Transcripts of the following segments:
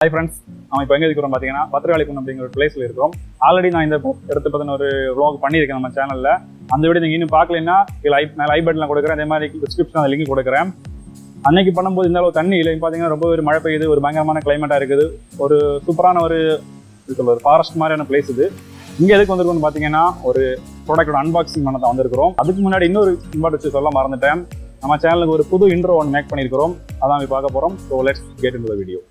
Hi friends, நம்ம இப்போ எங்க இருக்கோம் பாத்தீங்கன்னா பத்திரகாளிக்குன்னம் அப்படிங்கிற ஒரு பிளேஸ்ல இருக்கோம். ஆல்ரெடி நான் இந்த இடத்து பத்தின ஒரு vlog பண்ணியிருக்கேன் நம்ம சேனல்ல. அந்த வீடியோ நீங்க இன்னும் பார்க்கலைன்னா நான் ஐ பட்டன்ல கொடுக்குறேன், அதே மாதிரி டிஸ்கிரிப்ஷன் அந்த லிங்க் கொடுக்குறேன். அன்னைக்கு பண்ணும்போது இந்த அளவு தண்ணி இல்லை, பாத்தீங்கன்னா ரொம்ப ஒரு மழை பெய்யுது, ஒரு பயங்கரமான கிளைமேட்டா இருக்குது, ஒரு சூப்பரான ஒரு ஃபாரஸ்ட் மாதிரியான பிளேஸ் இது. இங்க எதுக்கு வந்திருக்கோம்னு பாத்தீங்கன்னா ஒரு ப்ராடக்டோட அன்பாக்சிங் பண்ண தான் வந்திருக்கிறோம். அதுக்கு முன்னாடி இன்னொரு இம்பார்ட் சொல்ல மறந்துட்டேன். நம்ம சேனலுக்கு ஒரு புது இன்ட்ரோ ஒன்று மேக் பண்ணியிருக்கிறோம், அதான் பார்க்க போறோம். So let's get into the video.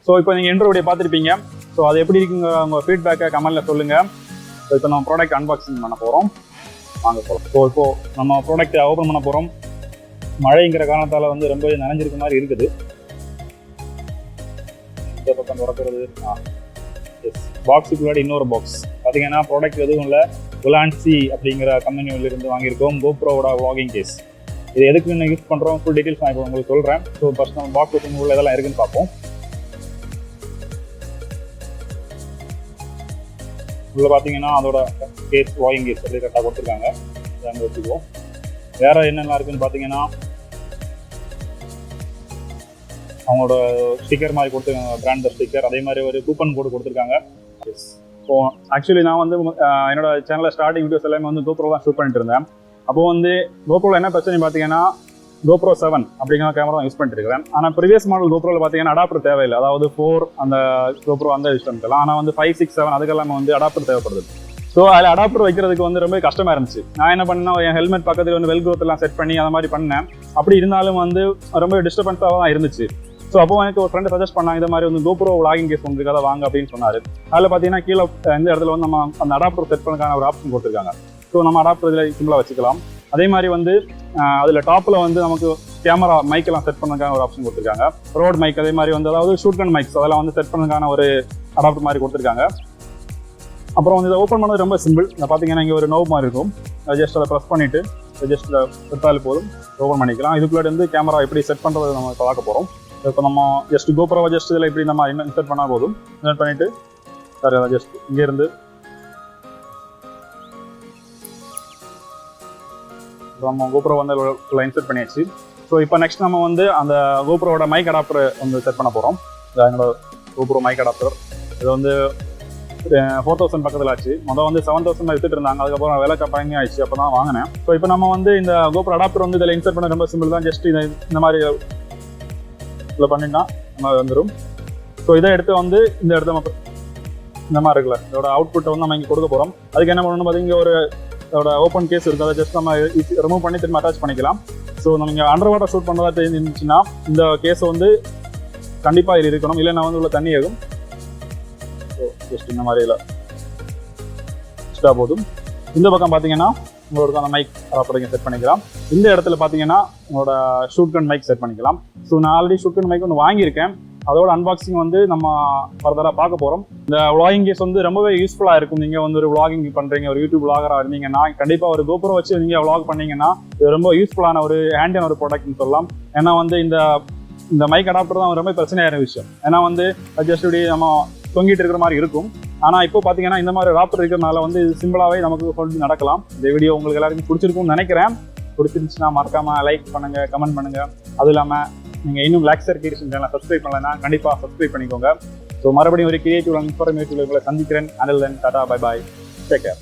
So இப்போ நீங்கள் இன்ட்ரோ வீடியோ பார்த்துருப்பீங்க. ஸோ அது எப்படி இருக்குங்க, உங்கள் ஃபீட்பேக்கை கமெண்ட்டில் சொல்லுங்கள். ஸோ இப்போ நம்ம ப்ராடக்ட் அன்பாக்சிங் பண்ண போகிறோம், வாங்க போகிறோம். ஸோ இப்போது நம்ம ப்ராடக்ட்டை ஓப்பன் பண்ண போகிறோம். மழைங்கிற காரணத்தால் வந்து ரொம்ப நனைஞ்சிருக்க மாதிரி இருக்குது. இந்த பக்கம் திறக்கிறது எஸ், பாக்ஸுக்குள்ளாடி இன்னொரு பாக்ஸ் பார்த்தீங்கன்னா ப்ராடக்ட் எதுவும் இல்லை, உலான்சி அப்படிங்கிற கம்பெனியிலிருந்து வாங்கியிருக்கோம் GoProவோட vlogging கேஸ். இது எதுக்கு என்ன யூஸ் பண்ணுறோம் ஃபுல் டீட்டெயில்ஸ் நான் இப்போ உங்களுக்கு சொல்கிறேன். ஸோ ஃபர்ஸ்ட் நம்ம பாக்ஸ் ஓப்பன் உள்ள இதெல்லாம் இருக்குன்னு பார்ப்போம். உள்ள பார்த்தீங்கன்னா அதோட கேஸ் வாயிங் கேஸ் அப்படி கரெக்டாக கொடுத்துருக்காங்க, அங்கே வச்சுக்குவோம். வேற என்னெல்லாம் இருக்குன்னு பார்த்தீங்கன்னா அவங்களோட ஸ்டிக்கர் மாதிரி கொடுத்துருக்காங்க, பிராண்ட் ஸ்டிக்கர், அதே மாதிரி ஒரு கூப்பன் கோடு கொடுத்துருக்காங்க. ஸோ ஆக்சுவலி நான் வந்து என்னோட சேனலில் ஸ்டார்டிங் வீடியோஸ் எல்லாமே வந்து GoPro தான் ஷூட் பண்ணிட்டு இருந்தேன். அப்போது வந்து GoProவில் என்ன பிரச்சனை பார்த்தீங்கன்னா GoPro 7 அப்படிங்கிற கேமரா தான் யூஸ் பண்ணிட்டு இருக்கிறேன். ஆனால் ப்ரீவியஸ் மாடல் GoProவில் பார்த்தீங்கன்னா அடாப்டர் தேவையில்லை, அதாவது 4 அந்த GoPro அந்த யூஸ் பண்ணிக்கலாம். ஆனால் வந்து 5, 6, 7 அதுக்கெல்லாம் வந்து அடாப்டர் தேவைப்படுது. ஸோ அதில் அடாப்டர் வைக்கிறதுக்கு வந்து ரொம்ப கஷ்டமாக இருந்துச்சு. நான் என்ன பண்ணேன்னா என் ஹெல்மெட் பக்கத்தில் வந்து வெல்க்ரோத் எல்லாம் செட் பண்ணி அந்த மாதிரி பண்ணேன். அப்படி இருந்தாலும் வந்து ரொம்ப டிஸ்டர்பன்ஸாக தான் இருந்துச்சு. ஸோ அப்போ எனக்கு ஒரு ஃப்ரெண்டு சஜஸ்ட் பண்ணாங்க, இந்த மாதிரி வந்து GoPro vlogging கேஸ் வந்து அதை வாங்க அப்படின்னு சொன்னார். அதில் பார்த்தீங்கன்னா கீழே இந்த இடத்துல வந்து நம்ம அந்த அடாப்டர் செட் பண்ணக்கான ஒரு ஆப்ஷன் கொடுத்துருக்காங்க. ஸோ நம்ம அடாப்டர் இதில் சிம்பிளாக வச்சுக்கலாம். அதே மாதிரி வந்து அதில் டாப்பில் வந்து நமக்கு கேமரா மைக்கெல்லாம் செட் பண்ணதுக்கான ஒரு ஆப்ஷன் கொடுத்துருக்காங்க, ரோட் மைக், அதே மாதிரி வந்து அதாவது ஷூட் கன் மைக்ஸ் அதெல்லாம் வந்து செட் பண்ணதுக்கான ஒரு அடாப்டர் மாதிரி கொடுத்துருக்காங்க. அப்புறம் வந்து இதை ஓப்பன் பண்ணது ரொம்ப சிம்பிள். இதை பார்த்தீங்கன்னா இங்கே ஒரு நோவ் மாதிரி இருக்கும், ஜஸ்ட் அதை ப்ரெஸ் பண்ணிவிட்டு ஜஸ்ட் எடுத்தாலே போதும், ஓப்பன் பண்ணிக்கலாம். இதுக்குள்ளே வந்து கேமரா எப்படி செட் பண்ணுறது நம்ம பார்க்க போகிறோம். இப்போ நம்ம ஜஸ்ட் GoProவை ஜஸ்ட் இதில் இப்படி நம்ம இன்சர்ட் பண்ணால் போதும். இன்சர்ட் பண்ணிவிட்டு சரி அதை ஜஸ்ட் இங்கேருந்து நம்ம GoPro வந்து இன்சர்ட் பண்ணியாச்சு. ஸோ இப்போ நெக்ஸ்ட் நம்ம வந்து அந்த GoProவோட மைக் அடாப்டர் வந்து செட் பண்ண போகிறோம். என்னோட GoPro மைக் அடாப்டர் இது வந்து 4000 பக்கத்தில் ஆச்சு. முதல் வந்து 7000 எடுத்துகிட்டு இருந்தாங்க, அதுக்கப்புறம் விலை கம்மியாக ஆயிடுச்சு, அப்போ தான் வாங்கினேன். ஸோ இப்போ நம்ம வந்து இந்த GoPro அடாப்டர் வந்து இதில் இன்சர்ட் பண்ண ரொம்ப சிம்பிள் தான். ஜஸ்ட் இந்த மாதிரி இதில் பண்ணிட்டா நம்ம வந்துடும். ஸோ இதை எடுத்து வந்து இந்த இடத்த நம்ம இந்த மாதிரி இருக்குல்ல, இதோட அவுட்புட்டை வந்து நம்ம இங்கே கொடுக்க போகிறோம். அதுக்கு என்ன பண்ணணும் பார்த்தீங்கன்னா ஒரு அதோட ஓப்பன் கேஸ் இருக்குது, அதை ஜஸ்ட் நம்ம ரிமூவ் பண்ணி திரும்ப அட்டாச் பண்ணிக்கலாம். ஸோ நம்ம இங்கே அண்டர் வாட்டர் ஷூட் பண்ணுறதா இருந்துச்சுன்னா இந்த கேஸை வந்து கண்டிப்பாக இது இருக்கணும், இல்லை நான் வந்து உள்ள தண்ணி ஆகும். ஸோ ஜஸ்ட் இந்த மாதிரி இல்லை எக்ஸ்ட்ரா போதும். இந்த பக்கம் பார்த்தீங்கன்னா உங்களோட அந்த மைக் அடாப்டர் செட் பண்ணிக்கலாம். இந்த இடத்துல பார்த்தீங்கன்னா உங்களோட ஷூட் கன் மைக் செட் பண்ணிக்கலாம். ஸோ நான் ஆல்ரெடி ஷூட் கன் மைக் ஒன்று வாங்கியிருக்கேன், அதோட அன்பாக்சிங் வந்து நம்ம ஃபர்தராக பார்க்க போகிறோம். இந்த vlogging கேஸ் வந்து ரொம்பவே யூஸ்ஃபுல்லாக இருக்கும். நீங்கள் வந்து ஒரு vlogging பண்ணுறீங்க, ஒரு யூடியூப் vlogger-ஆக இருந்தீங்கன்னா கண்டிப்பாக ஒரு GoPro வச்சு நீங்கள் vlog பண்ணீங்கன்னா இது ரொம்ப யூஸ்ஃபுல்லான ஒரு ஹேண்டியான ஒரு ப்ராடக்ட்னு சொல்லலாம். ஏன்னா வந்து இந்த மைக் அடாப்டர் தான் ரொம்ப பிரச்சனையான விஷயம். ஏன்னா வந்து ஜஸ்ட் இப்படி நம்ம தொங்கிட்டு இருக்கிற மாதிரி இருக்கும். ஆனால் இப்போ பார்த்தீங்கன்னா இந்த மாதிரி அடாப்டர் இருக்கிறனால வந்து இது சிம்பிளாகவே நமக்கு நடக்கலாம். இந்த வீடியோ உங்களுக்கு எல்லாருக்கும் பிடிச்சிருக்கும்னு நினைக்கிறேன். பிடிச்சிருந்துச்சுன்னா மறக்காமல் லைக் பண்ணுங்கள், கமெண்ட் பண்ணுங்கள். அதுவும் இல்லாமல் நீங்கள் இன்னும் Lacsar Creation சேனலை சப்ஸ்கிரைப் பண்ணலைன்னா கண்டிப்பாக சப்ஸ்கிரைப் பண்ணிக்கோங்க. ஸோ மறுபடியும் ஒரு கிரியேட்டிவ் இன்ஃபர்மேட்டிவ் உங்களை சந்திக்கிறேன். Until then Tata, bye bye, take care.